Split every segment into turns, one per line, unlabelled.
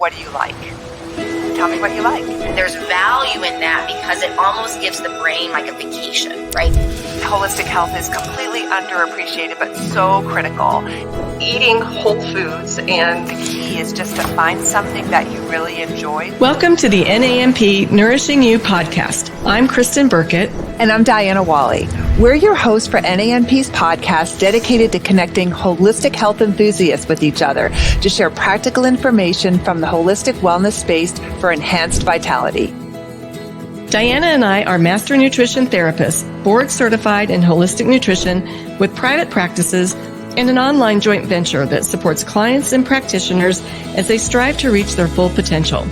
what do you like? Tell me what you like.
There's value in that because it almost gives the brain like a vacation, right?
Holistic health is completely underappreciated, but so critical. Eating whole foods, and the key is just to find something that you really enjoy.
Welcome to the NAMP Nourishing You Podcast. I'm Kristen Burkett.
And I'm Diana Wally. We're your hosts for NAMP's podcast dedicated to connecting holistic health enthusiasts with each other to share practical information from the holistic wellness space for enhanced vitality.
Diana and I are master nutrition therapists, board certified in holistic nutrition with private practices and an online joint venture that supports clients and practitioners as they strive to reach their full potential.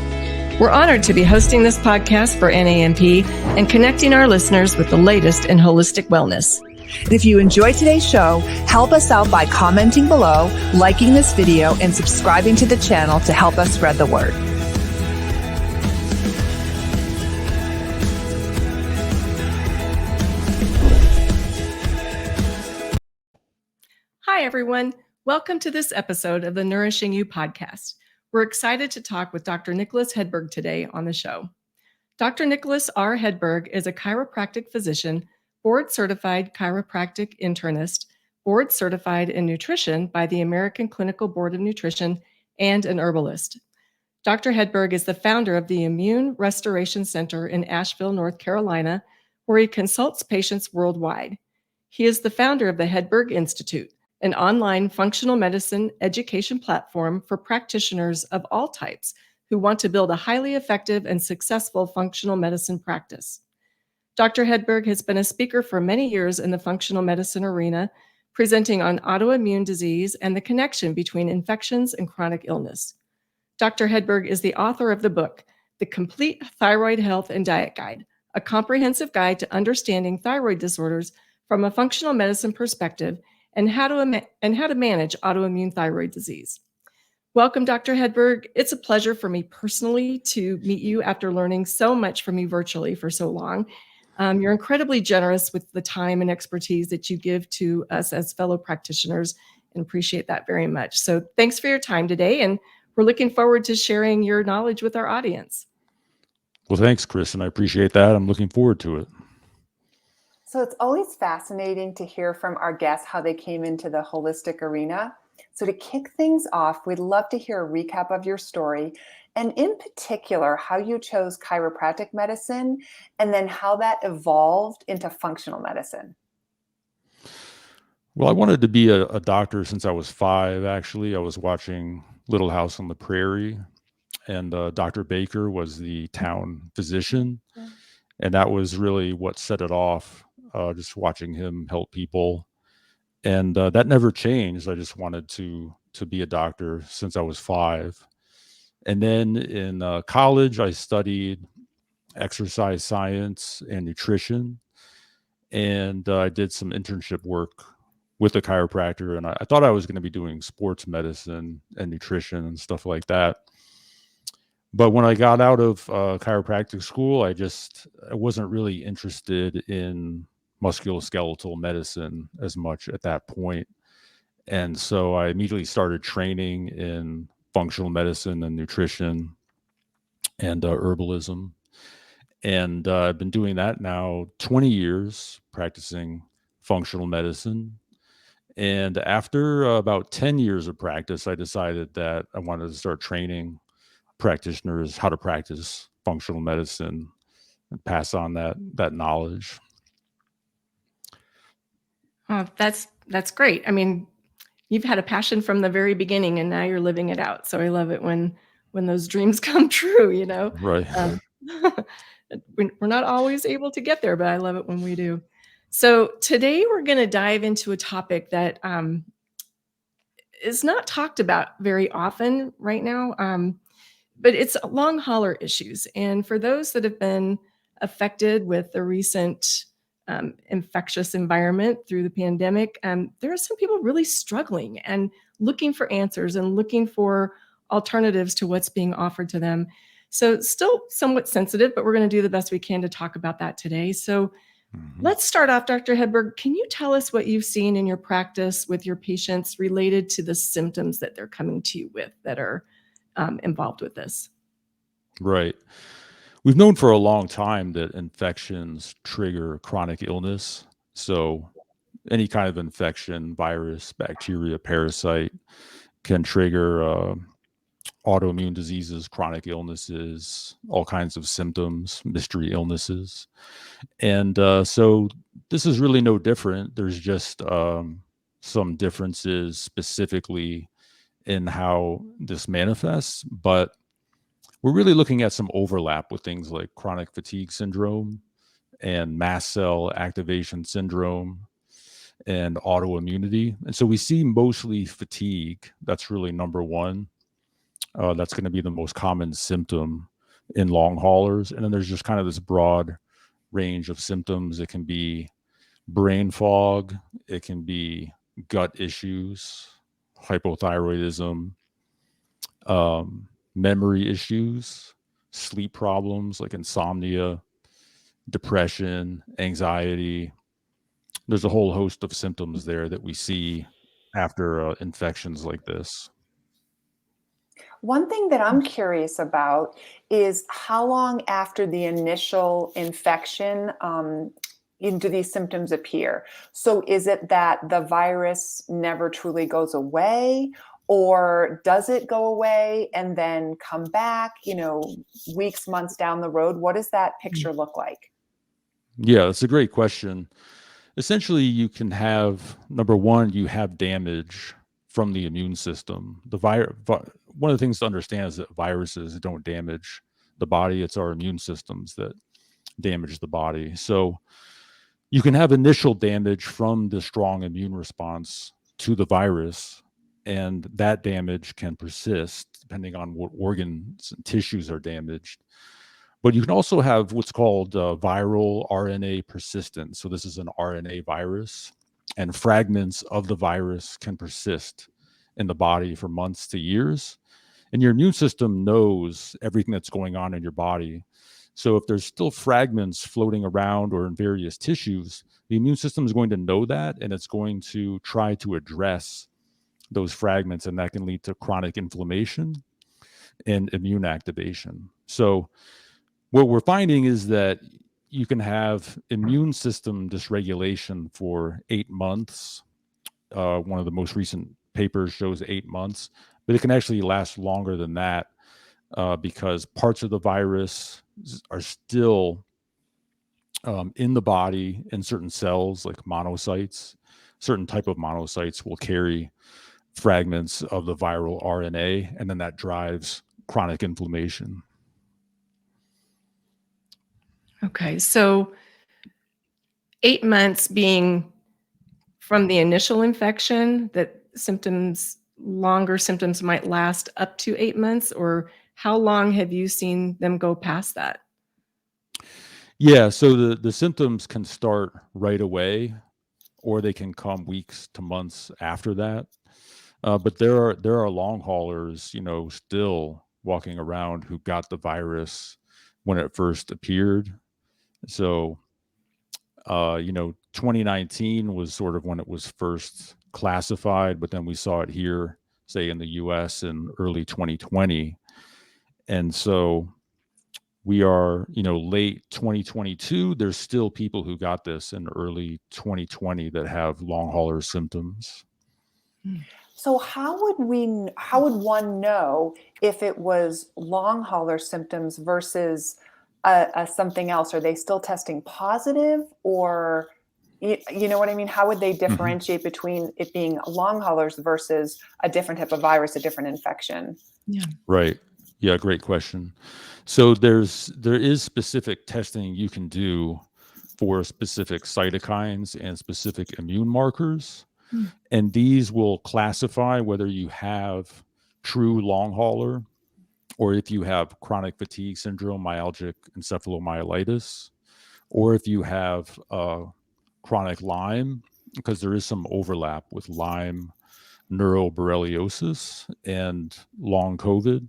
We're honored to be hosting this podcast for NAMP and connecting our listeners with the latest in holistic wellness.
And if you enjoyed today's show, help us out by commenting below, liking this video, and subscribing to the channel to help us spread the word.
Hi, everyone. Welcome to this episode of the Nourishing You Podcast. We're excited to talk with Dr. Nikolas Hedberg today on the show. Dr. Nikolas R. Hedberg is a chiropractic physician, board-certified chiropractic internist, board-certified in nutrition by the American Clinical Board of Nutrition, and an herbalist. Dr. Hedberg is the founder of the Immune Restoration Center in Asheville, North Carolina, where he consults patients worldwide. He is the founder of the Hedberg Institute, an online functional medicine education platform for practitioners of all types who want to build a highly effective and successful functional medicine practice. Dr. Hedberg has been a speaker for many years in the functional medicine arena, presenting on autoimmune disease and the connection between infections and chronic illness. Dr. Hedberg is the author of the book, The Complete Thyroid Health and Diet Guide, a comprehensive guide to understanding thyroid disorders from a functional medicine perspective and how to manage autoimmune thyroid disease. Welcome, Dr. Hedberg. It's a pleasure for me personally to meet you after learning so much from you virtually for so long. You're incredibly generous with the time and expertise that you give to us as fellow practitioners, and appreciate that very much. So thanks for your time today, and we're looking forward to sharing your knowledge with our audience.
Well, thanks, Kristen. I appreciate that. I'm looking forward to it.
So it's always fascinating to hear from our guests how they came into the holistic arena. So to kick things off, we'd love to hear a recap of your story, and in particular, how you chose chiropractic medicine and then how that evolved into functional medicine.
Well, I wanted to be a doctor since I was 5, actually. I was watching Little House on the Prairie, and Dr. Baker was the town physician. And that was really what set it off, just watching him help people. And that never changed. I just wanted to be a doctor since I was 5. And then in college, I studied exercise science and nutrition. And I did some internship work with a chiropractor. And I thought I was going to be doing sports medicine and nutrition and stuff like that. But when I got out of chiropractic school, I wasn't really interested in musculoskeletal medicine as much at that point. And so I immediately started training in functional medicine and nutrition and herbalism. And I've been doing that now 20 years, practicing functional medicine. And after about 10 years of practice, I decided that I wanted to start training practitioners how to practice functional medicine and pass on that knowledge.
Oh, that's great. I mean, you've had a passion from the very beginning, and now you're living it out. So I love it when those dreams come true, you know?
Right.
We're not always able to get there, but I love it when we do. So today we're going to dive into a topic that is not talked about very often right now. But it's long hauler issues. And for those that have been affected with the recent infectious environment through the pandemic, there are some people really struggling and looking for answers and looking for alternatives to what's being offered to them. So still somewhat sensitive, but we're going to do the best we can to talk about that today. So let's start off, Dr. Hedberg. Can you tell us what you've seen in your practice with your patients related to the symptoms that they're coming to you with that are involved with this.
Right. We've known for a long time that infections trigger chronic illness. So any kind of infection, virus, bacteria, parasite, can trigger autoimmune diseases, chronic illnesses, all kinds of symptoms, mystery illnesses. And so this is really no different. There's just some differences specifically in how this manifests, but we're really looking at some overlap with things like chronic fatigue syndrome and mast cell activation syndrome and autoimmunity. And so we see mostly fatigue. That's really number one. That's going to be the most common symptom in long haulers. And then there's just kind of this broad range of symptoms. It can be brain fog, it can be gut issues, hypothyroidism, memory issues, sleep problems like insomnia, depression, anxiety. There's a whole host of symptoms there that we see after infections like this.
One thing that I'm curious about is how long after the initial infection do these symptoms appear? So is it that the virus never truly goes away, or does it go away and then come back, weeks, months down the road? What does that picture look like?
Yeah, that's a great question. Essentially, you can have, number one, you have damage from the immune system. One of the things to understand is that viruses don't damage the body. It's our immune systems that damage the body. So you can have initial damage from the strong immune response to the virus, and that damage can persist depending on what organs and tissues are damaged. But you can also have what's called viral RNA persistence. So this is an RNA virus, and fragments of the virus can persist in the body for months to years. And your immune system knows everything that's going on in your body. So if there's still fragments floating around or in various tissues, the immune system is going to know that, and it's going to try to address those fragments, and that can lead to chronic inflammation and immune activation. So what we're finding is that you can have immune system dysregulation for 8 months. One of the most recent papers shows 8 months, but it can actually last longer than that because parts of the virus are still in the body in certain cells, like monocytes. Certain type of monocytes will carry fragments of the viral RNA, and then that drives chronic inflammation.
Okay, so 8 months being from the initial infection, that longer symptoms might last up to 8 months, or how long have you seen them go past that?
Yeah, so the symptoms can start right away, or they can come weeks to months after that. But there are long haulers, still walking around who got the virus when it first appeared. So, 2019 was sort of when it was first classified, but then we saw it here, say in the US in early 2020. And so we are, late 2022. There's still people who got this in early 2020 that have long hauler symptoms.
So how would one know if it was long hauler symptoms versus something else? Are they still testing positive, or you know what I mean? How would they differentiate between it being long haulers versus a different type of virus, a different infection?
Yeah.
Right. Yeah, great question. So there is specific testing you can do for specific cytokines and specific immune markers. And these will classify whether you have true long hauler or if you have chronic fatigue syndrome, myalgic encephalomyelitis, or if you have chronic Lyme, because there is some overlap with Lyme neuroborreliosis and long COVID.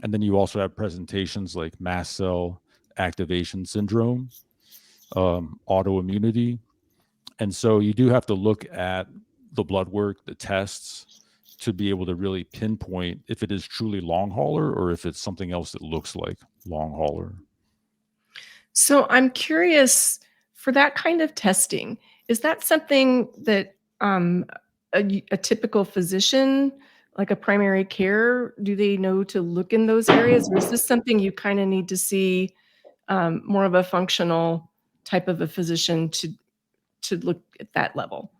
And then you also have presentations like mast cell activation syndrome, autoimmunity. And so you do have to look at the blood work, the tests, to be able to really pinpoint if it is truly long hauler or if it's something else that looks like long hauler.
So I'm curious, for that kind of testing, is that something that a typical physician, like a primary care, do they know to look in those areas? Or is this something you kind of need to see more of a functional type of a physician to look at that level?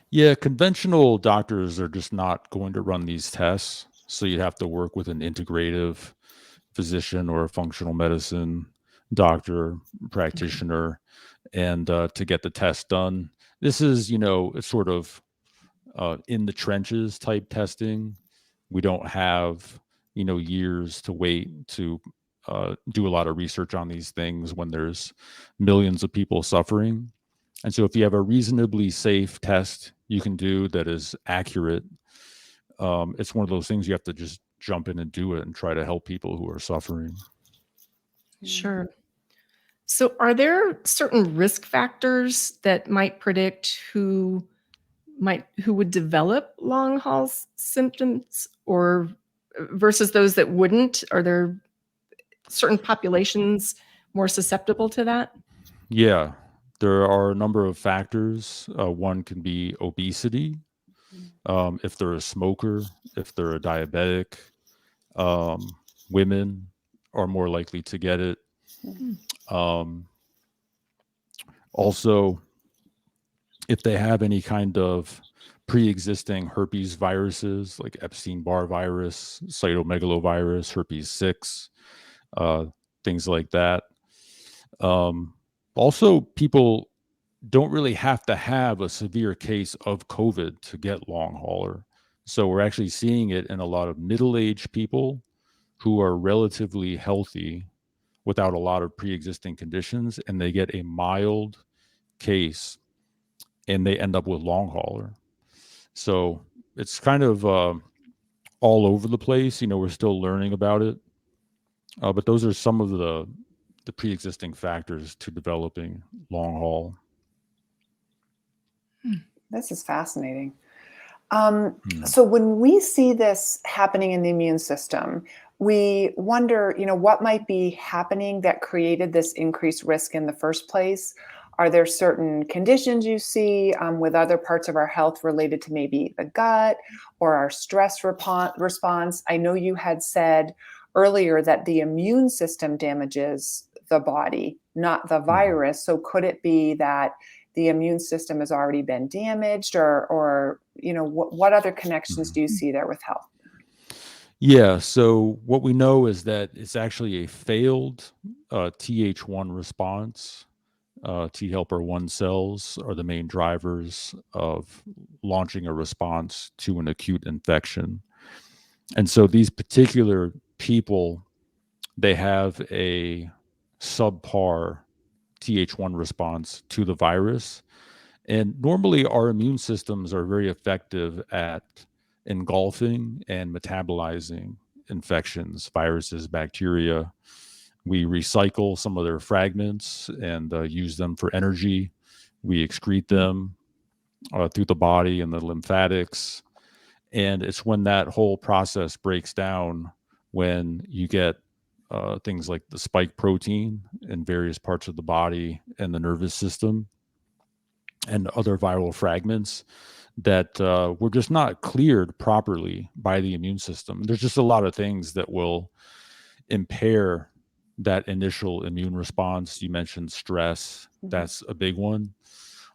Yeah, conventional doctors are just not going to run these tests. So you'd have to work with an integrative physician or a functional medicine doctor, practitioner, and to get the test done. This is, it's sort of in the trenches type testing. We don't have, years to wait to do a lot of research on these things when there's millions of people suffering. And so if you have a reasonably safe test you can do that is accurate, it's one of those things you have to just jump in and do it and try to help people who are suffering.
Sure. So are there certain risk factors that might predict who would develop long haul symptoms or versus those that wouldn't? Are there certain populations more susceptible to that?
Yeah, there are a number of factors. One can be obesity. If they're a smoker, if they're a diabetic, women are more likely to get it. Also, if they have any kind of pre-existing herpes viruses like Epstein-Barr virus, cytomegalovirus, herpes 6, things like that. Also, people don't really have to have a severe case of COVID to get long hauler. So we're actually seeing it in a lot of middle-aged people who are relatively healthy without a lot of pre-existing conditions, and they get a mild case and they end up with long hauler. So it's kind of all over the place. We're still learning about it. But those are some of the pre-existing factors to developing long haul.
This is fascinating. So when we see this happening in the immune system, we wonder, what might be happening that created this increased risk in the first place? Are there certain conditions you see with other parts of our health related to maybe the gut or our stress response? I know you had said earlier that the immune system damages the body, not the virus. So could it be that the immune system has already been damaged or what other connections do you see there with health?
Yeah. So what we know is that it's actually a failed Th1 response. T helper 1 cells are the main drivers of launching a response to an acute infection. And so these particular people, they have a subpar Th1 response to the virus. And normally our immune systems are very effective at engulfing and metabolizing infections, viruses, bacteria. We recycle some of their fragments and use them for energy. We excrete them through the body and the lymphatics. And it's when that whole process breaks down when you get things like the spike protein in various parts of the body and the nervous system and other viral fragments that were just not cleared properly by the immune system. There's just a lot of things that will impair that initial immune response. You mentioned stress. That's a big one.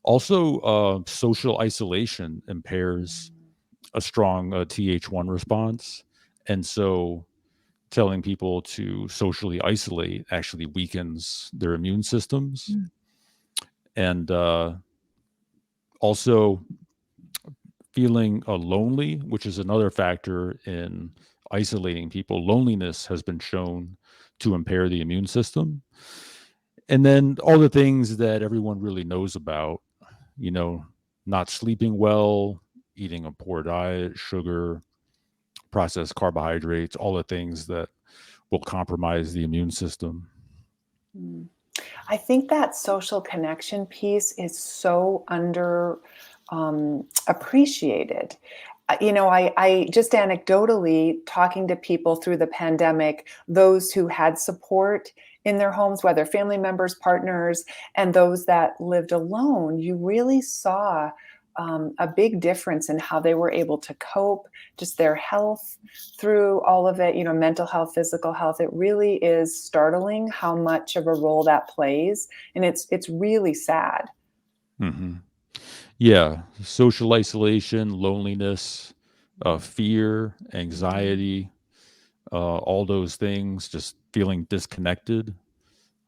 Also, social isolation impairs a strong Th1 response. And so telling people to socially isolate actually weakens their immune systems. And also feeling lonely, which is another factor in isolating people. Loneliness has been shown to impair the immune system. And then all the things that everyone really knows about, not sleeping well, eating a poor diet, sugar, processed carbohydrates, all the things that will compromise the immune system.
I think that social connection piece is so under appreciated. I just anecdotally talking to people through the pandemic, those who had support in their homes, whether family members, partners, and those that lived alone, you really saw a big difference in how they were able to cope, just their health through all of it, mental health, physical health. It really is startling how much of a role that plays. And it's really sad.
Hmm. Yeah, social isolation, loneliness, fear, anxiety, all those things, just feeling disconnected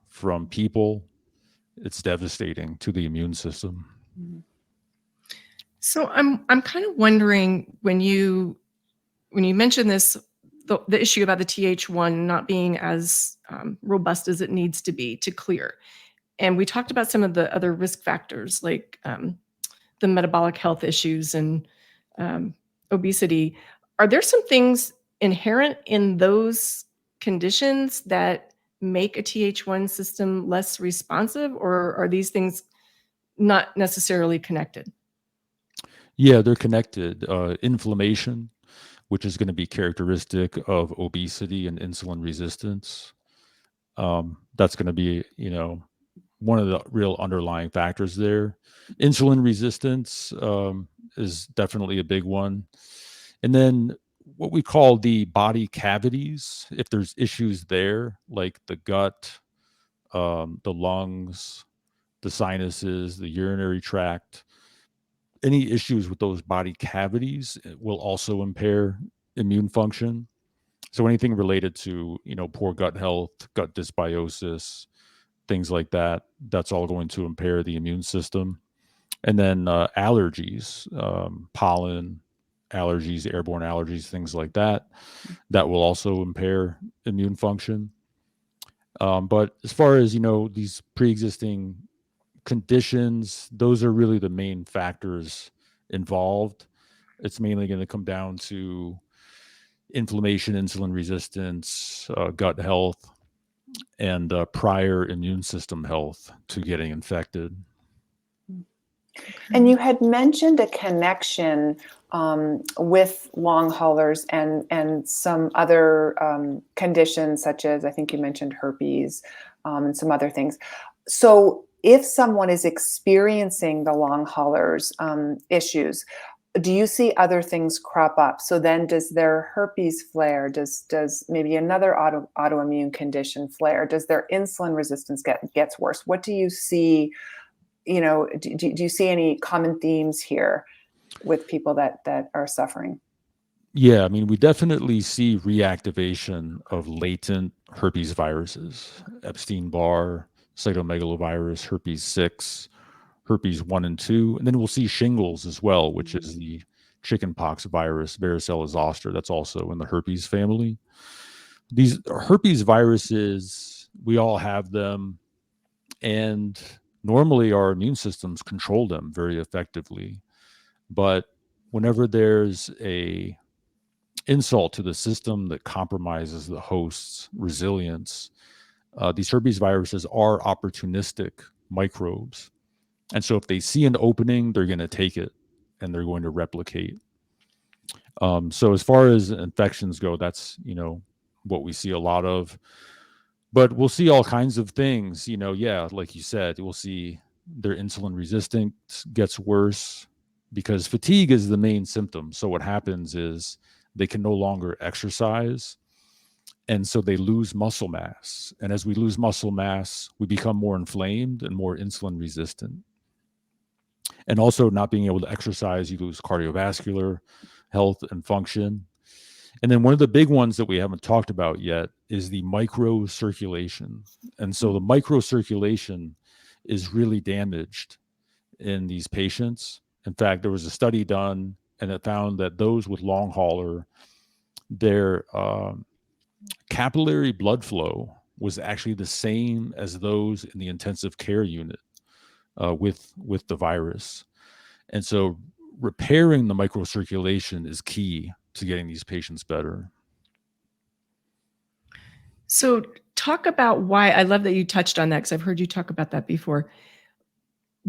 from people. It's devastating to the immune system.
So I'm kind of wondering when you mentioned this, the issue about the Th1 not being as robust as it needs to be to clear, and we talked about some of the other risk factors like the metabolic health issues and obesity. Are there some things inherent in those conditions that make a Th1 system less responsive, or are these things not necessarily connected?
Yeah, they're connected. Inflammation, which is going to be characteristic of obesity and insulin resistance. That's going to be, one of the real underlying factors there. Insulin resistance is definitely a big one. And then what we call the body cavities, if there's issues there, like the gut, the lungs, the sinuses, the urinary tract, any issues with those body cavities will also impair immune function. So anything related to, poor gut health, gut dysbiosis, things like that, that's all going to impair the immune system. And then allergies, pollen allergies, airborne allergies, things like that, that will also impair immune function. But as far as, these pre-existing conditions, those are really the main factors involved. It's mainly going to come down to inflammation, insulin resistance, gut health, and prior immune system health to getting infected.
And you had mentioned a connection with long haulers and some other conditions, such as I think you mentioned herpes and some other things. So if someone is experiencing the long haulers issues, do you see other things crop up? So then does their herpes flare? Does maybe another autoimmune condition flare? Does their insulin resistance gets worse? What do you see? Do you see any common themes here with people that are suffering?
Yeah, I mean, we definitely see reactivation of latent herpes viruses, Epstein-Barr, cytomegalovirus, herpes 6, herpes 1 and 2. And then we'll see shingles as well, which is the chickenpox virus, varicella zoster. That's also in the herpes family. These herpes viruses, we all have them. And normally our immune systems control them very effectively. But whenever there's a insult to the system that compromises the host's resilience, these herpes viruses are opportunistic microbes. And so if they see an opening, they're going to take it and they're going to replicate. So as far as infections go, that's, what we see a lot of. But we'll see all kinds of things, like you said, we'll see their insulin resistance gets worse because fatigue is the main symptom. So what happens is they can no longer exercise. And so they lose muscle mass. And as we lose muscle mass, we become more inflamed and more insulin resistant. And also not being able to exercise, you lose cardiovascular health and function. And then one of the big ones that we haven't talked about yet is the microcirculation. And so the microcirculation is really damaged in these patients. In fact, there was a study done and it found that those with long hauler, their capillary blood flow was actually the same as those in the intensive care unit with the virus. And so repairing the microcirculation is key to getting these patients better.
So talk about why, I love that you touched on that because I've heard you talk about that before.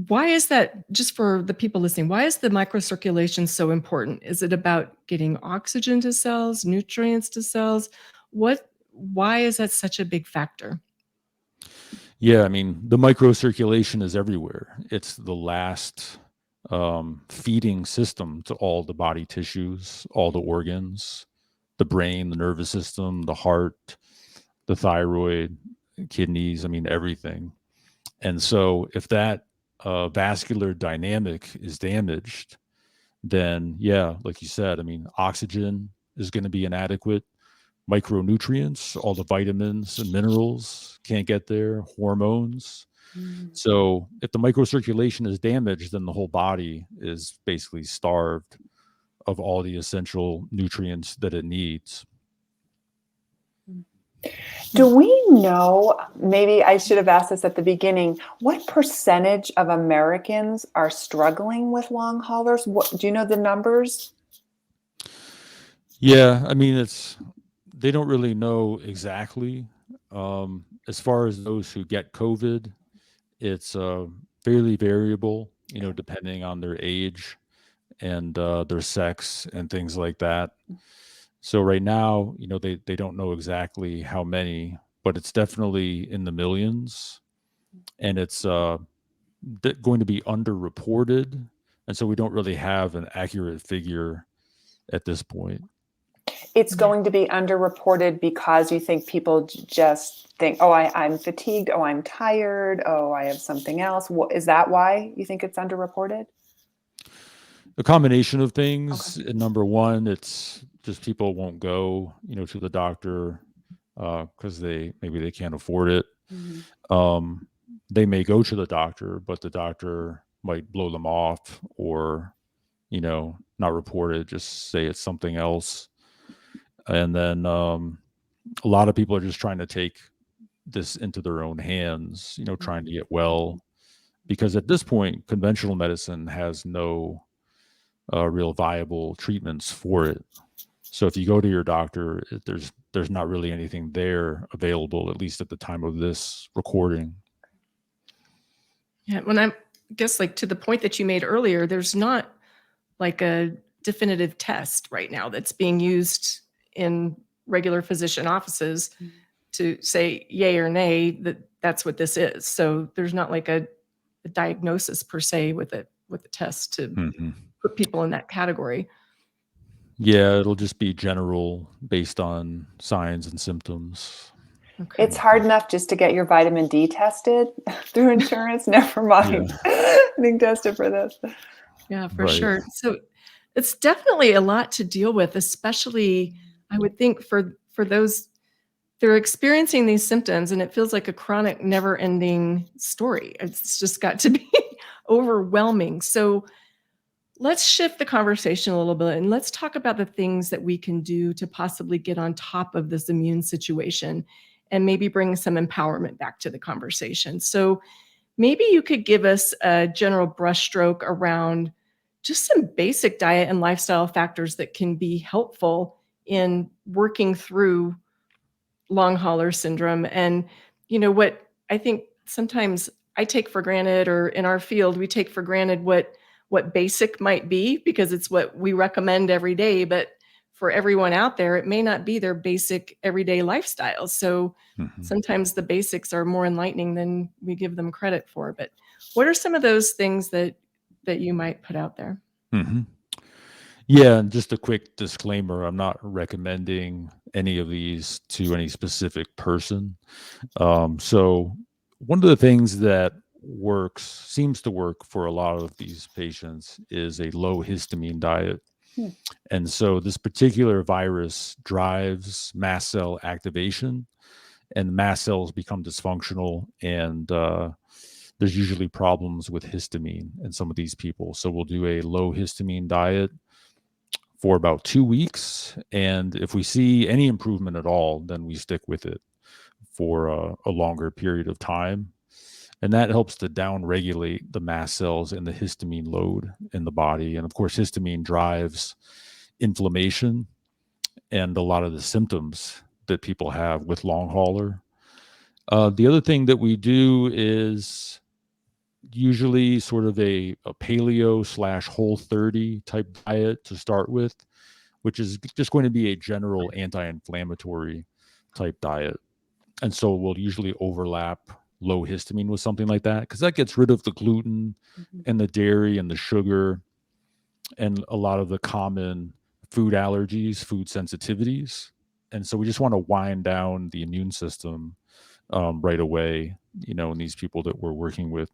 Why is that, just for the people listening, why is the microcirculation so important? Is it about getting oxygen to cells, nutrients to cells? Why is that such a big factor?
Yeah, I mean, the microcirculation is everywhere. It's the last feeding system to all the body tissues, all the organs, the brain, the nervous system, the heart, the thyroid, kidneys, I mean, everything. And so if that vascular dynamic is damaged, then yeah, like you said, I mean, oxygen is going to be inadequate. Micronutrients, all the vitamins and minerals can't get there, hormones. So if the microcirculation is damaged, then the whole body is basically starved of all the essential nutrients that it needs.
Do we know, maybe I should have asked this at the beginning, what percentage of Americans are struggling with long haulers? Do you know the numbers?
Yeah, I mean, they don't really know exactly. As far as those who get COVID, it's fairly variable, depending on their age and their sex and things like that. So right now, they don't know exactly how many, but it's definitely in the millions, and it's going to be underreported, and so we don't really have an accurate figure at this point.
It's going to be underreported because you think people just think, oh, I'm fatigued. Oh, I'm tired. Oh, I have something else. Is that why you think it's underreported?
A combination of things. Okay. Number one, it's just people won't go, to the doctor because maybe they can't afford it. Mm-hmm. They may go to the doctor, but the doctor might blow them off or, not report it, just say it's something else. And then a lot of people are just trying to take this into their own hands, trying to get well, because at this point, conventional medicine has no real viable treatments for it. So if you go to your doctor, there's not really anything there available, at least at the time of this recording.
Yeah, when I guess, like, to the point that you made earlier, there's not like a definitive test right now that's being used in regular physician offices to say yay or nay that that's what this is. So there's not like a diagnosis per se with a test to put people in that category.
Yeah, it'll just be general based on signs and symptoms.
Okay. It's hard enough just to get your vitamin D tested through insurance. Never mind being tested for this.
Yeah, for sure. So it's definitely a lot to deal with, especially I would think for those they're experiencing these symptoms, and it feels like a chronic, never-ending story. It's just got to be overwhelming. So let's shift the conversation a little bit and let's talk about the things that we can do to possibly get on top of this immune situation and maybe bring some empowerment back to the conversation. So maybe you could give us a general brushstroke around just some basic diet and lifestyle factors that can be helpful in working through long hauler syndrome. And what I think sometimes I take for granted, or in our field, we take for granted what basic might be because it's what we recommend every day. But for everyone out there, it may not be their basic everyday lifestyle. So sometimes the basics are more enlightening than we give them credit for. But what are some of those things that you might put out there?
Yeah, and just a quick disclaimer, I'm not recommending any of these to any specific person. So one of the things that seems to work for a lot of these patients is a low histamine diet. And so this particular virus drives mast cell activation, and mast cells become dysfunctional, and there's usually problems with histamine in some of these people. So we'll do a low histamine diet for about 2 weeks. And if we see any improvement at all, then we stick with it for a longer period of time. And that helps to downregulate the mast cells and the histamine load in the body. And of course, histamine drives inflammation and a lot of the symptoms that people have with long hauler. The other thing that we do is usually sort of a paleo / Whole30 type diet to start with, which is just going to be a general anti-inflammatory type diet. And so we'll usually overlap low histamine with something like that, because that gets rid of the gluten and the dairy and the sugar and a lot of the common food allergies, food sensitivities. And so we just want to wind down the immune system right away, in these people that we're working with.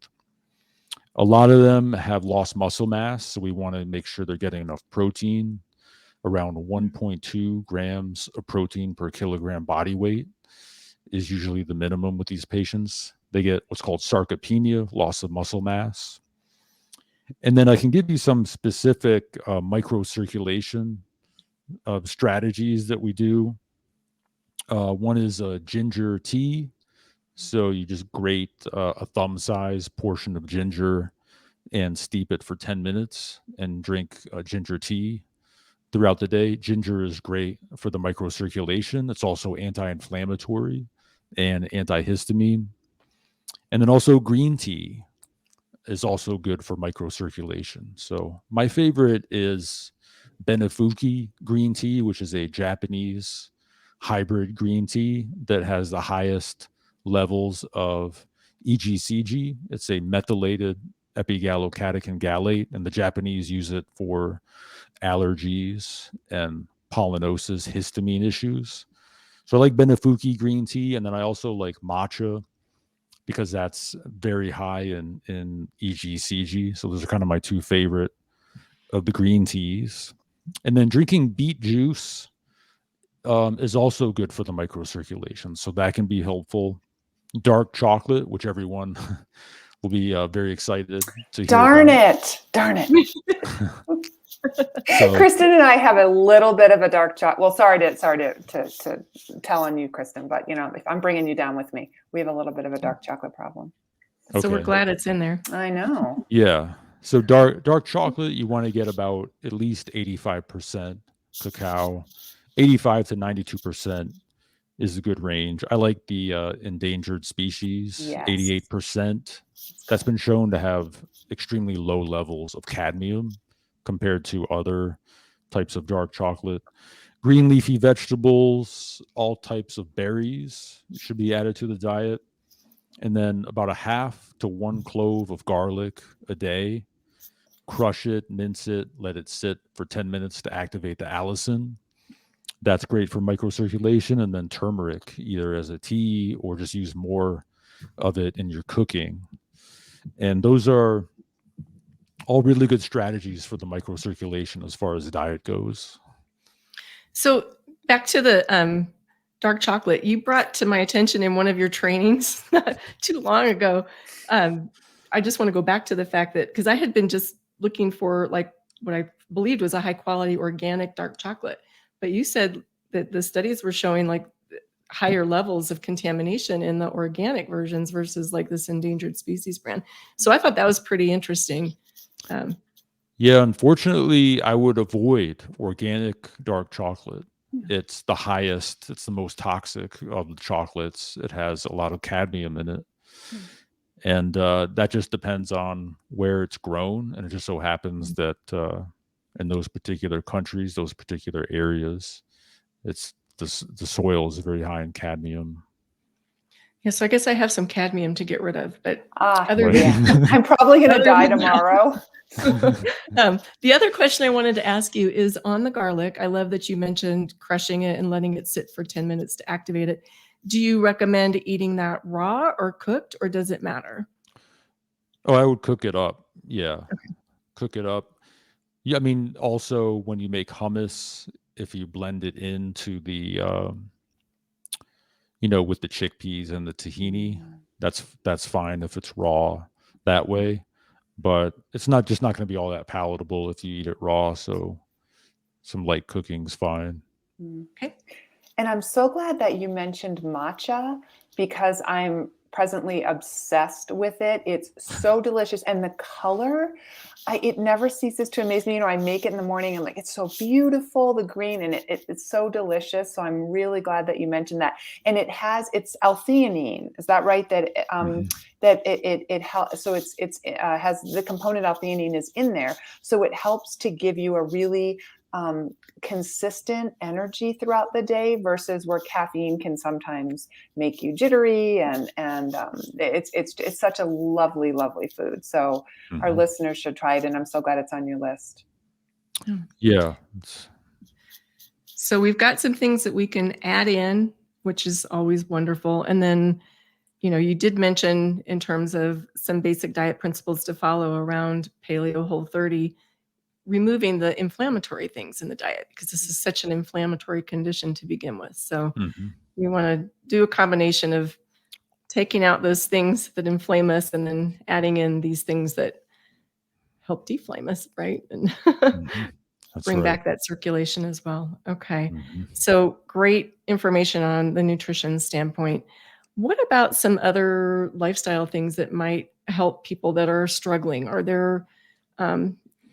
A lot of them have lost muscle mass, so we want to make sure they're getting enough protein. Around 1.2 grams of protein per kilogram body weight is usually the minimum with these patients. They get what's called sarcopenia, loss of muscle mass. And then I can give you some specific microcirculation strategies that we do. One is ginger tea. So you just grate a thumb-size portion of ginger and steep it for 10 minutes and drink ginger tea throughout the day. Ginger is great for the microcirculation. It's also anti-inflammatory and antihistamine. And then also green tea is also good for microcirculation. So my favorite is Benefuki green tea, which is a Japanese hybrid green tea that has the highest levels of EGCG. It's a methylated epigallocatechin gallate, and the Japanese use it for allergies and pollinosis, histamine issues. So I like Benefuki green tea, and then I also like matcha because that's very high in EGCG. So those are kind of my two favorite of the green teas. And then drinking beet juice is also good for the microcirculation. So that can be helpful. Dark chocolate, which everyone will be very excited to hear
Darn
about.
Darn it. So, Kristen and I have a little bit of a dark chocolate. Well, sorry to tell on you, Kristen, but if I'm bringing you down with me, we have a little bit of a dark chocolate problem.
Okay. So we're glad it's in there.
I know.
Yeah. So dark chocolate, you want to get about at least 85% cacao. 85 to 92% is a good range. I like the endangered species, yes. 88%. That's been shown to have extremely low levels of cadmium compared to other types of dark chocolate. Green leafy vegetables, all types of berries should be added to the diet. And then about 1/2 to 1 clove of garlic a day. Crush it, mince it, let it sit for 10 minutes to activate the allicin. That's great for microcirculation. And then turmeric, either as a tea or just use more of it in your cooking. And those are all really good strategies for the microcirculation as far as the diet goes.
So back to the dark chocolate, you brought to my attention in one of your trainings not too long ago. I just want to go back to the fact that, because I had been just looking for like what I believed was a high quality organic dark chocolate, but you said that the studies were showing like higher levels of contamination in the organic versions versus like this endangered species brand. So I thought that was pretty interesting.
Yeah, unfortunately, I would avoid organic dark chocolate. It's the highest, it's the most toxic of the chocolates. It has a lot of cadmium in it. And that just depends on where it's grown. And it just so happens that in those particular countries, those particular areas, it's the soil is very high in cadmium.
Yeah, so I guess I have some cadmium to get rid of, but
I'm probably going to die tomorrow.
The other question I wanted to ask you is on the garlic. I love that you mentioned crushing it and letting it sit for 10 minutes to activate it. Do you recommend eating that raw or cooked, or does it matter?
Oh, I would cook it up. Yeah. Okay. Cook it up. Yeah. I mean, also when you make hummus, if you blend it into the, with the chickpeas and the tahini, that's fine if it's raw that way. But it's not going to be all that palatable if you eat it raw. So some light cooking's fine.
Okay.
And I'm so glad that you mentioned matcha, because I'm presently obsessed with it. It's so delicious. And the color, it never ceases to amaze me. You know, I make it in the morning and like, it's so beautiful, the green, and it's so delicious. So I'm really glad that you mentioned that. And it's L-theanine. Is that right? That that it helps. So it's has the component L-theanine is in there. So it helps to give you a really consistent energy throughout the day versus where caffeine can sometimes make you jittery, and it's such a lovely food. So our listeners should try it, and I'm so glad it's on your list.
Yeah.
So we've got some things that we can add in, which is always wonderful. And then, you know, you did mention in terms of some basic diet principles to follow around Paleo Whole30, removing the inflammatory things in the diet, because this is such an inflammatory condition to begin with. So we want to do a combination of taking out those things that inflame us and then adding in these things that help deflame us, right? And bring back that circulation as well. Okay. So great information on the nutrition standpoint. What about some other lifestyle things that might help people that are struggling? Are there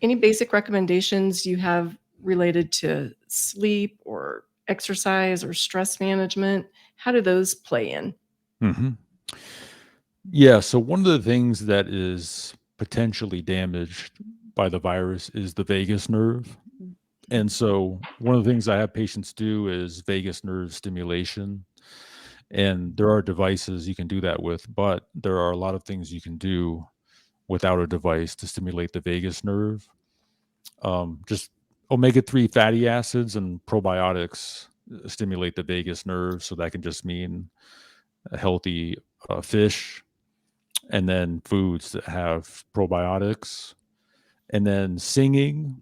any basic recommendations you have related to sleep or exercise or stress management? How do those play in?
Yeah. So one of the things that is potentially damaged by the virus is the vagus nerve. And so one of the things I have patients do is vagus nerve stimulation. And there are devices you can do that with, but there are a lot of things you can do without a device to stimulate the vagus nerve. Just omega-3 fatty acids and probiotics stimulate the vagus nerve. So that can just mean a healthy fish, and then foods that have probiotics, and then singing,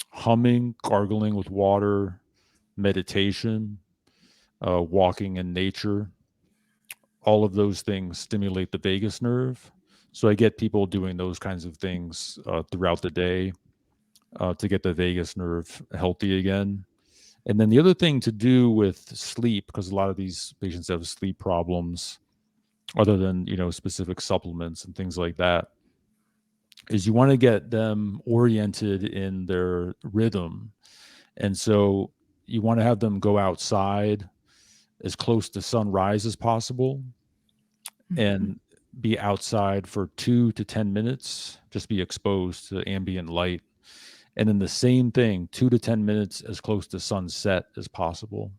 humming, gargling with water, meditation, walking in nature. All of those things stimulate the vagus nerve. So I get people doing those kinds of things throughout the day to get the vagus nerve healthy again. And then the other thing to do with sleep, because a lot of these patients have sleep problems, other than, you know, specific supplements and things like that, is you want to get them oriented in their rhythm. And so you want to have them go outside as close to sunrise as possible and be outside for 2 to 10 minutes, just be exposed to ambient light. And then the same thing, 2 to 10 minutes as close to sunset as possible.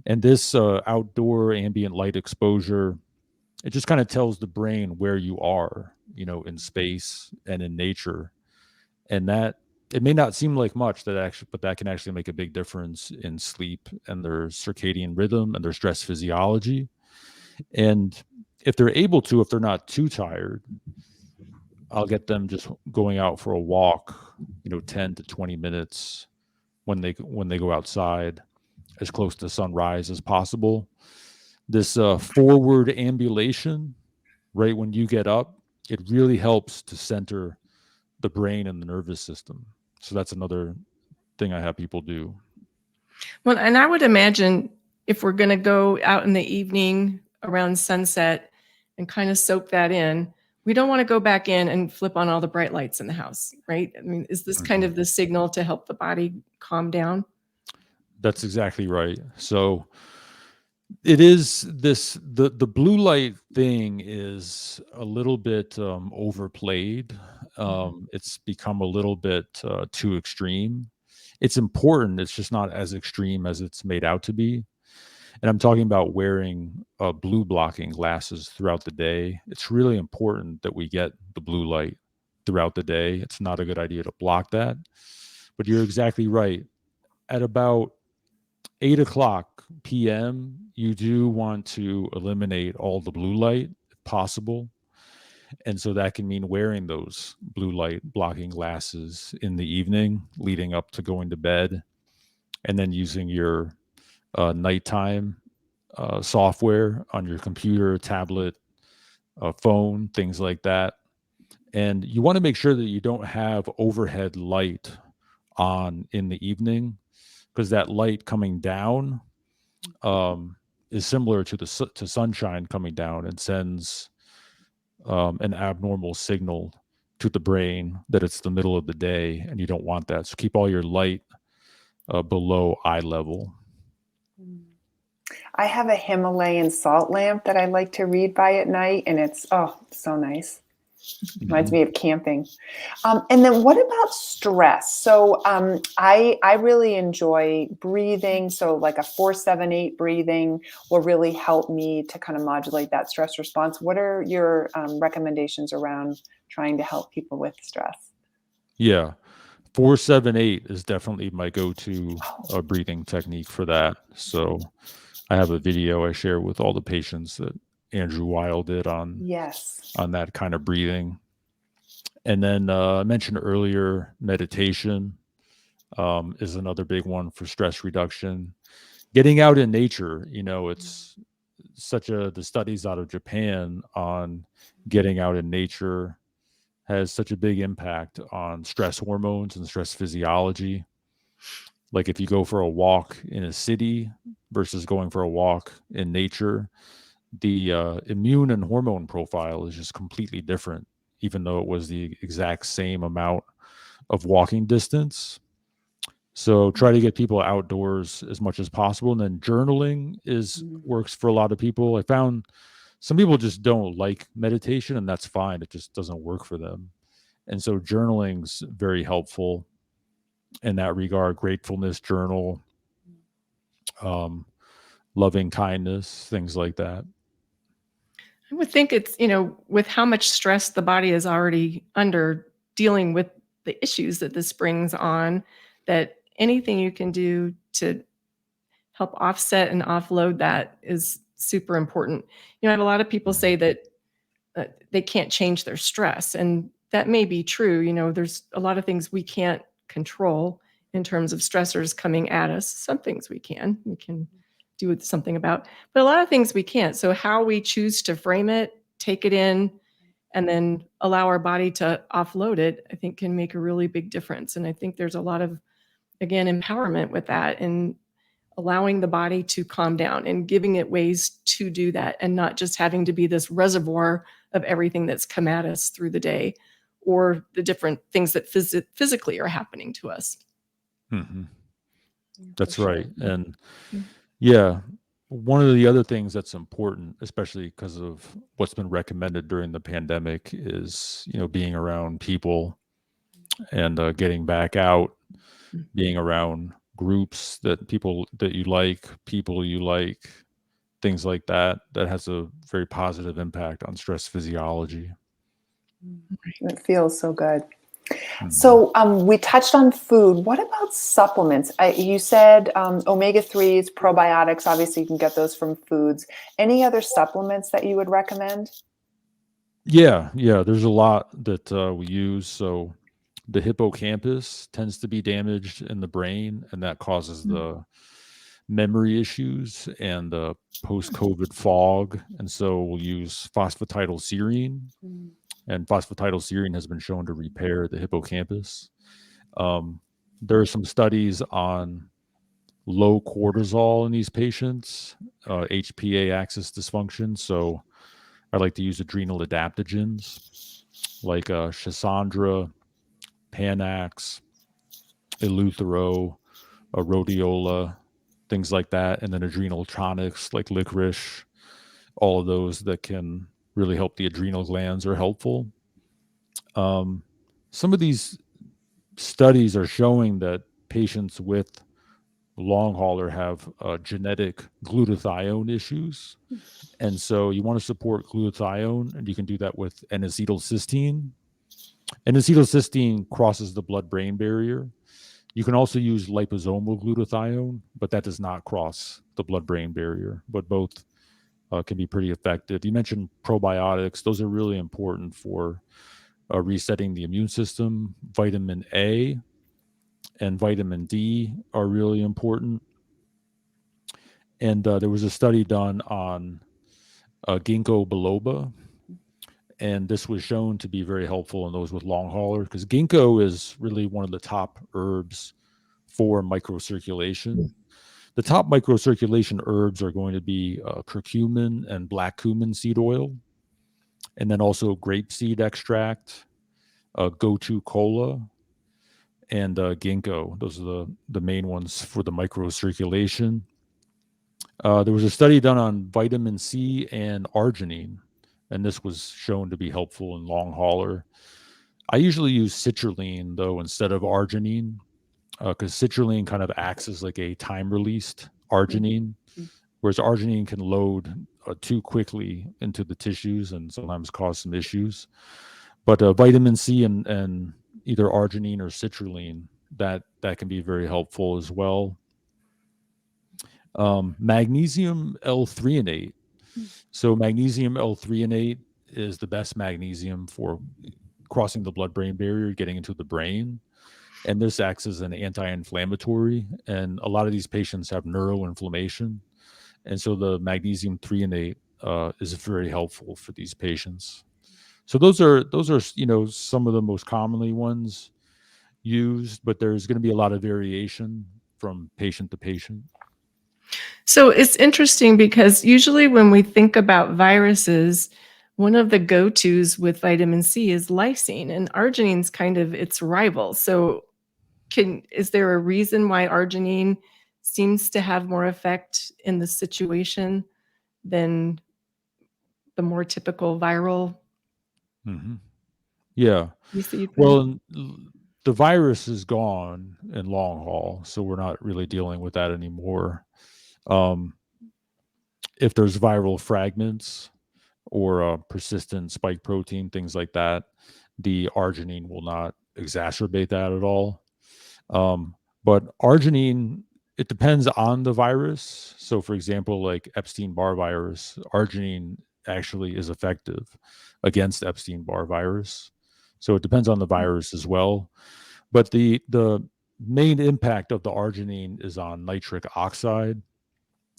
And this outdoor ambient light exposure, it just kind of tells the brain where you are, you know, in space and in nature. And that, it may not seem like much, but that can actually make a big difference in sleep and their circadian rhythm and their stress physiology. And if they're able to, if they're not too tired, I'll get them just going out for a walk, you know, 10 to 20 minutes when they go outside, as close to sunrise as possible. This forward ambulation, right when you get up, it really helps to center the brain and the nervous system. So that's another thing I have people do.
Well, and I would imagine if we're going to go out in the evening around sunset and kind of soak that in, we don't want to go back in and flip on all the bright lights in the house, right? I mean, is this kind of the signal to help the body calm down?
That's exactly right. So it is the blue light thing is a little bit overplayed. It's become a little bit too extreme. It's important. It's just not as extreme as it's made out to be. And I'm talking about wearing blue blocking glasses throughout the day. It's really important that we get the blue light throughout the day. It's not a good idea to block that. But you're exactly right. At about 8:00 p.m., you do want to eliminate all the blue light if possible. And so that can mean wearing those blue light blocking glasses in the evening leading up to going to bed, and then using your nighttime software on your computer, tablet, phone, things like that. And you want to make sure that you don't have overhead light on in the evening, because that light coming down is similar to to sunshine coming down and sends an abnormal signal to the brain that it's the middle of the day and you don't want that. So keep all your light below eye level.
I have a Himalayan salt lamp that I like to read by at night, and it's so nice. Reminds me of camping. And then what about stress? So I really enjoy breathing. So like a 4-7-8 breathing will really help me to kind of modulate that stress response. What are your recommendations around trying to help people with stress?
Yeah. 4-7-8 is definitely my go-to breathing technique for that. So I have a video I share with all the patients that Andrew Weil did on that kind of breathing. And then I mentioned earlier, meditation is another big one for stress reduction. Getting out in nature, it's the studies out of Japan on getting out in nature has such a big impact on stress hormones and stress physiology. Like if you go for a walk in a city versus going for a walk in nature, the immune and hormone profile is just completely different, even though it was the exact same amount of walking distance. So try to get people outdoors as much as possible. And then journaling works for a lot of people. I found some people just don't like meditation, and that's fine. It just doesn't work for them. And so journaling's very helpful in that regard. Gratefulness journal, loving kindness, things like that.
I would think it's, with how much stress the body is already under dealing with the issues that this brings on, that anything you can do to help offset and offload that is super important. I have a lot of people say that they can't change their stress, and that may be true. There's a lot of things we can't control in terms of stressors coming at us. Some things we can do something about, but a lot of things we can't. So how we choose to frame it, take it in, and then allow our body to offload it, I think can make a really big difference. And I think there's a lot of, again, empowerment with that, and allowing the body to calm down and giving it ways to do that, and not just having to be this reservoir of everything that's come at us through the day or the different things that physically are happening to us.
Mm-hmm. That's right. And yeah, one of the other things that's important, especially because of what's been recommended during the pandemic, is, being around people and getting back out, being around groups people you like, things like that has a very positive impact on stress physiology.
It feels so good. So we touched on food. What about supplements? You said omega-3s, probiotics. Obviously, you can get those from foods. Any other supplements that you would recommend?
Yeah. There's a lot that we use. So the hippocampus tends to be damaged in the brain, and that causes the memory issues and the post-COVID fog. And so we'll use phosphatidylserine. And phosphatidylserine has been shown to repair the hippocampus. There are some studies on low cortisol in these patients, HPA axis dysfunction. So I like to use adrenal adaptogens like Schisandra, Panax, Eleuthero, rhodiola, things like that. And then adrenal tonics like licorice, all of those that can really help the adrenal glands are helpful. Some of these studies are showing that patients with long hauler have genetic glutathione issues. And so you want to support glutathione, and you can do that with N-acetylcysteine. N-acetylcysteine crosses the blood-brain barrier. You can also use liposomal glutathione, but that does not cross the blood-brain barrier. But both can be pretty effective. You mentioned probiotics. Those are really important for resetting the immune system. Vitamin A and vitamin D are really important. And there was a study done on ginkgo biloba, and this was shown to be very helpful in those with long hauler, because ginkgo is really one of the top herbs for microcirculation. The top microcirculation herbs are going to be curcumin and black cumin seed oil, and then also grapeseed extract, gotu kola, and ginkgo. Those are the main ones for the microcirculation. There was a study done on vitamin C and arginine, and this was shown to be helpful in long hauler. I usually use citrulline, though, instead of arginine, because citrulline kind of acts as like a time-released arginine, whereas arginine can load too quickly into the tissues and sometimes cause some issues. But vitamin C and either arginine or citrulline, that can be very helpful as well. Magnesium L-threonate. So magnesium L-threonate is the best magnesium for crossing the blood-brain barrier, getting into the brain. And this acts as an anti-inflammatory. And a lot of these patients have neuroinflammation. And so the magnesium threonate is very helpful for these patients. So those are some of the most commonly ones used, but there's going to be a lot of variation from patient to patient.
So it's interesting because usually when we think about viruses, one of the go-tos with vitamin C is lysine, and arginine's kind of its rival. So is there a reason why arginine seems to have more effect in the situation than the more typical viral
Yeah.
use that you put in?
Well, the virus is gone in long haul, so we're not really dealing with that anymore. If there's viral fragments or persistent spike protein, things like that, the arginine will not exacerbate that at all. But arginine, it depends on the virus. So, for example, like Epstein-Barr virus, arginine actually is effective against Epstein-Barr virus. So it depends on the virus as well. But the main impact of the arginine is on nitric oxide,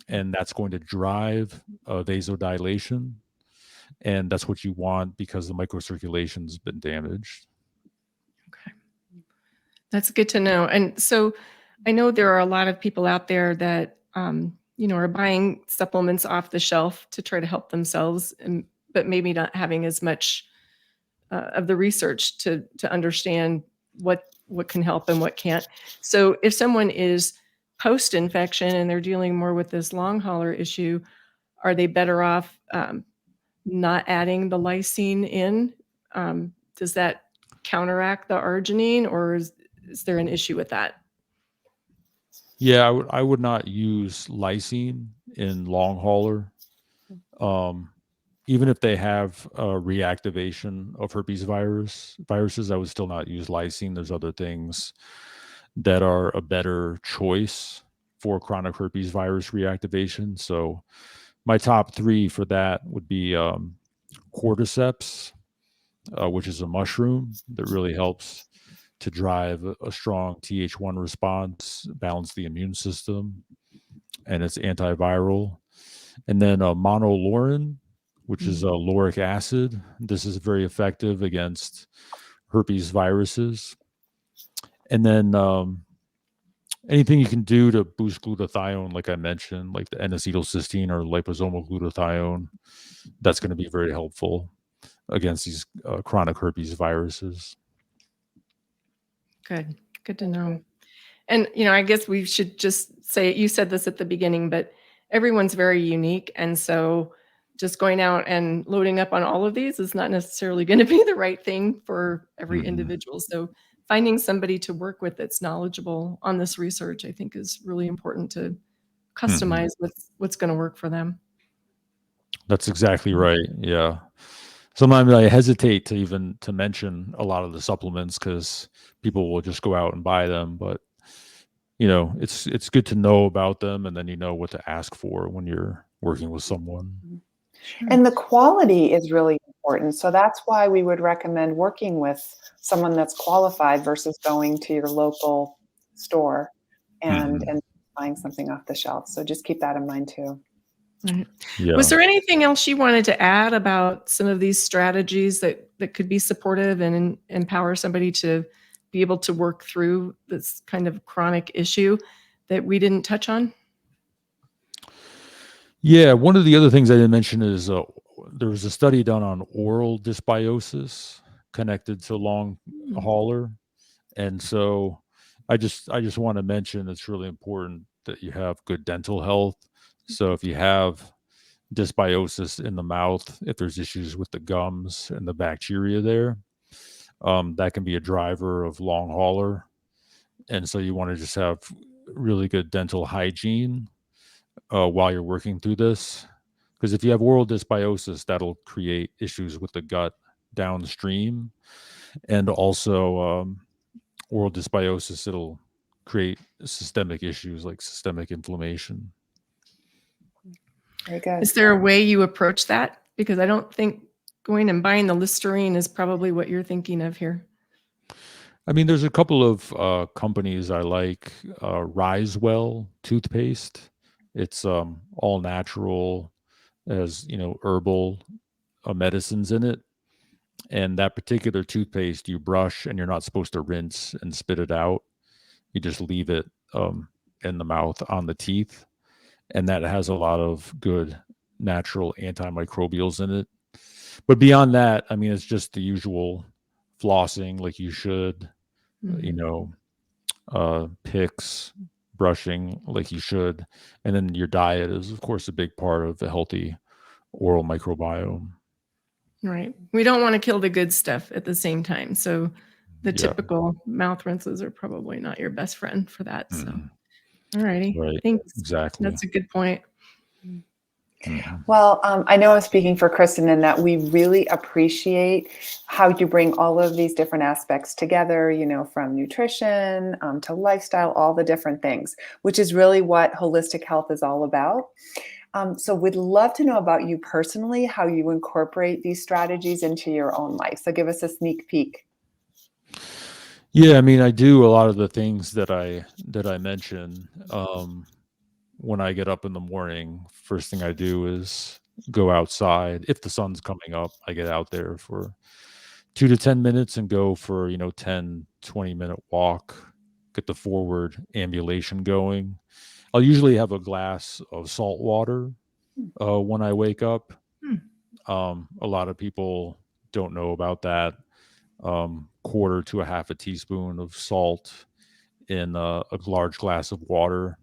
and that's going to drive vasodilation. And that's what you want because the microcirculation has been damaged.
Okay. That's good to know. And so I know there are a lot of people out there that, are buying supplements off the shelf to try to help themselves, but maybe not having as much of the research to understand what can help and what can't. So if someone is post-infection and they're dealing more with this long hauler issue, are they better off not adding the lysine in? Does that counteract the arginine, or is there an issue with that?
Yeah, I would not use lysine in long hauler. Even if they have a reactivation of herpes viruses, I would still not use lysine. There's other things that are a better choice for chronic herpes virus reactivation. So my top 3 for that would be cordyceps, which is a mushroom that really helps to drive a strong Th1 response, balance the immune system, and it's antiviral. And then monolaurin, which is lauric acid. This is very effective against herpes viruses. And then anything you can do to boost glutathione, like I mentioned, like the N-acetylcysteine or liposomal glutathione, that's going to be very helpful against these chronic herpes viruses.
Good to know. And, I guess we should just say, you said this at the beginning, but everyone's very unique. And so just going out and loading up on all of these is not necessarily going to be the right thing for every individual. So finding somebody to work with that's knowledgeable on this research, I think, is really important to customize what's going to work for them.
That's exactly right. Yeah. Sometimes I hesitate to mention a lot of the supplements because people will just go out and buy them. But, it's good to know about them, and then you know what to ask for when you're working with someone.
And the quality is really important. So that's why we would recommend working with someone that's qualified versus going to your local store and buying something off the shelf. So just keep that in mind too.
Right.
Yeah.
Was there anything else you wanted to add about some of these strategies that could be supportive and empower somebody to be able to work through this kind of chronic issue that we didn't touch on?
Yeah, one of the other things I didn't mention is there was a study done on oral dysbiosis connected to long hauler, and so I just want to mention it's really important that you have good dental health. So if you have dysbiosis in the mouth, if there's issues with the gums and the bacteria there, that can be a driver of long hauler. And so you want to just have really good dental hygiene while you're working through this. Because if you have oral dysbiosis, that'll create issues with the gut downstream. And also, oral dysbiosis, it'll create systemic issues like systemic inflammation.
Very good.
Is there a way you approach that? Because I don't think going and buying the Listerine is probably what you're thinking of here.
I mean, there's a couple of companies I like. Risewell toothpaste. It's all natural, has herbal medicines in it. And that particular toothpaste, you brush, and you're not supposed to rinse and spit it out. You just leave it in the mouth on the teeth, and that has a lot of good natural antimicrobials in it. But beyond that, I mean, it's just the usual flossing like you should, picks, brushing like you should. And then your diet is, of course, a big part of a healthy oral microbiome.
Right. We don't want to kill the good stuff at the same time. So the typical mouth rinses are probably not your best friend for that. So, all righty.
Right.
Thanks.
Exactly.
That's a good point.
Well, I know I'm speaking for Kristen in that we really appreciate how you bring all of these different aspects together, from nutrition to lifestyle, all the different things, which is really what holistic health is all about. So we'd love to know about you personally, how you incorporate these strategies into your own life. So give us a sneak peek.
Yeah, I mean, I do a lot of the things that I mentioned. When I get up in the morning, first thing I do is go outside. If the sun's coming up, I get out there for 2 to 10 minutes and go for 10, 20-minute walk, get the forward ambulation going. I'll usually have a glass of salt water when I wake up. A lot of people don't know about that. Quarter to a half a teaspoon of salt in a large glass of water.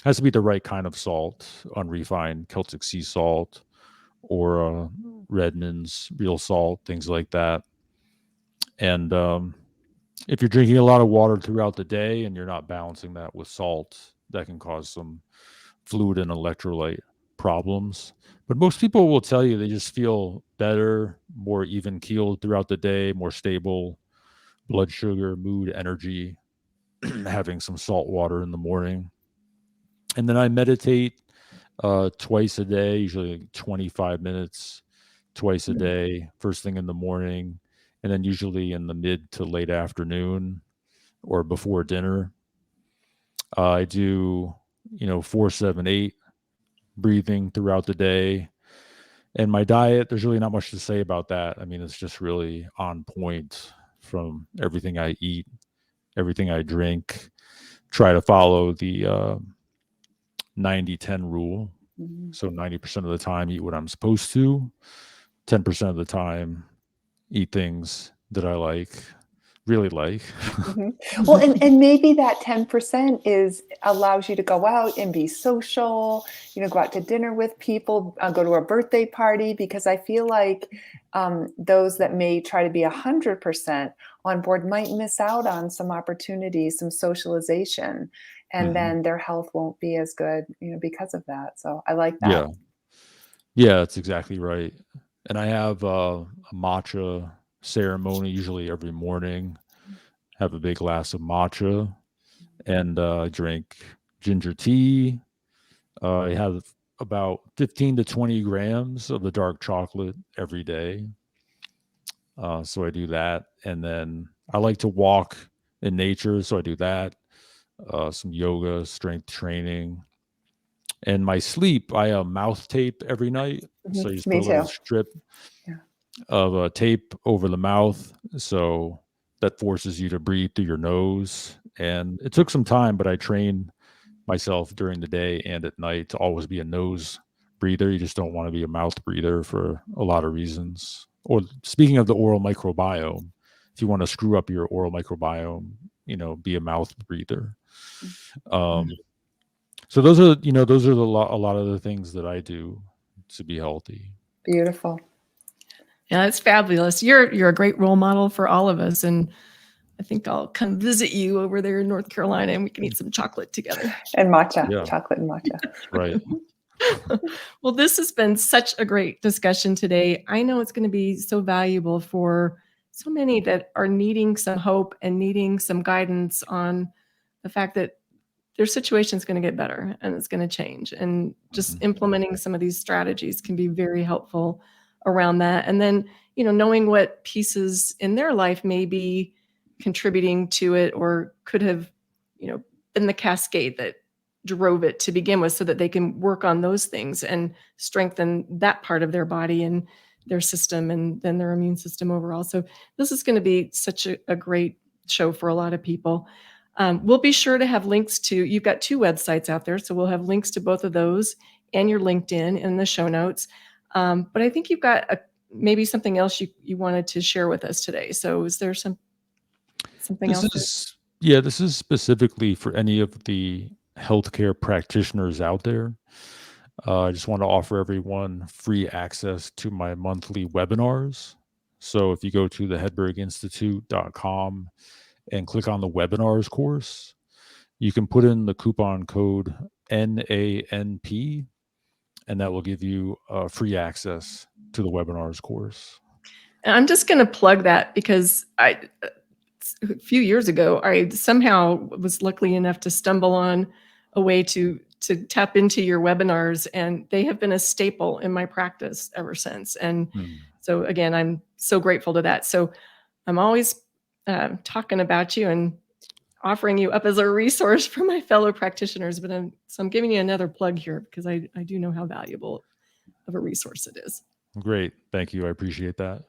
Has to be the right kind of salt, unrefined Celtic sea salt or Redmond's real salt, things like that. And if you're drinking a lot of water throughout the day and you're not balancing that with salt, that can cause some fluid and electrolyte problems. But most people will tell you they just feel better, more even keeled throughout the day, more stable blood sugar, mood, energy, having some salt water in the morning. And then I meditate twice a day, usually like 25 minutes twice a day, first thing in the morning, and then usually in the mid to late afternoon or before dinner. I do, 4-7-8 breathing throughout the day. And my diet, there's really not much to say about that. I mean, it's just really on point from everything I eat, everything I drink. Try to follow the 90-10 rule. So 90% of the time, eat what I'm supposed to. 10% of the time, eat things that I really like.
Well, and maybe that 10% allows you to go out and be social, go out to dinner with people, go to a birthday party, because I feel like those that may try to be 100% on board might miss out on some opportunities, some socialization, and then their health won't be as good, because of that. So I like that.
Yeah, that's exactly right. And I have a matcha ceremony usually every morning. Have a big glass of matcha, and I drink ginger tea. I have about 15 to 20 grams of the dark chocolate every day. So I do that, and then I like to walk in nature, so I do that. Some yoga, strength training, and my sleep. I mouth tape every night, so you just
Me
put a little
too.
strip of tape over the mouth, so that forces you to breathe through your nose. And it took some time, but I trained myself during the day and at night to always be a nose breather. You just don't want to be a mouth breather for a lot of reasons. Or speaking of the oral microbiome, if you want to screw up your oral microbiome, be a mouth breather. So those are a lot of the things that I do to be healthy.
Beautiful.
Yeah, that's fabulous. You're a great role model for all of us, and I think I'll come visit you over there in North Carolina, and we can eat some chocolate together.
And matcha,
Yeah.
chocolate and matcha.
Right.
Well, this has been such a great discussion today. I know it's going to be so valuable for so many that are needing some hope and needing some guidance on the fact that their situation is going to get better and it's going to change. And just implementing some of these strategies can be very helpful around that. And then, knowing what pieces in their life may be contributing to it or could have, been the cascade that drove it to begin with, so that they can work on those things and strengthen that part of their body and their system and then their immune system overall. So this is going to be such a great show for a lot of people. We'll be sure to have links to, you've got 2 websites out there, so we'll have links to both of those and your LinkedIn in the show notes. But I think you've got maybe something else you wanted to share with us today. So is there something else?
This is specifically for any of the healthcare practitioners out there. I just want to offer everyone free access to my monthly webinars. So if you go to thehedberginstitute.com and click on the webinars course, you can put in the coupon code NANP, and that will give you free access to the webinars course.
And I'm just going to plug that because a few years ago, I somehow was lucky enough to stumble on a way to tap into your webinars, and they have been a staple in my practice ever since. And so again, I'm so grateful to that. So I'm always talking about you and offering you up as a resource for my fellow practitioners, but I'm giving you another plug here because I do know how valuable of a resource it is.
Great. Thank you. I appreciate that.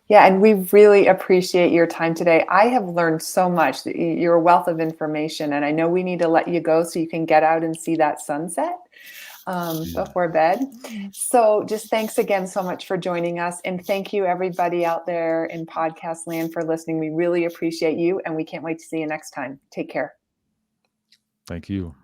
Yeah, and we really appreciate your time today. I have learned so much. You're a wealth of information, and I know we need to let you go so you can get out and see that sunset before bed. So just thanks again so much for joining us, and thank you everybody out there in podcast land for listening. We really appreciate you, and we can't wait to see you next time. Take care.
Thank you.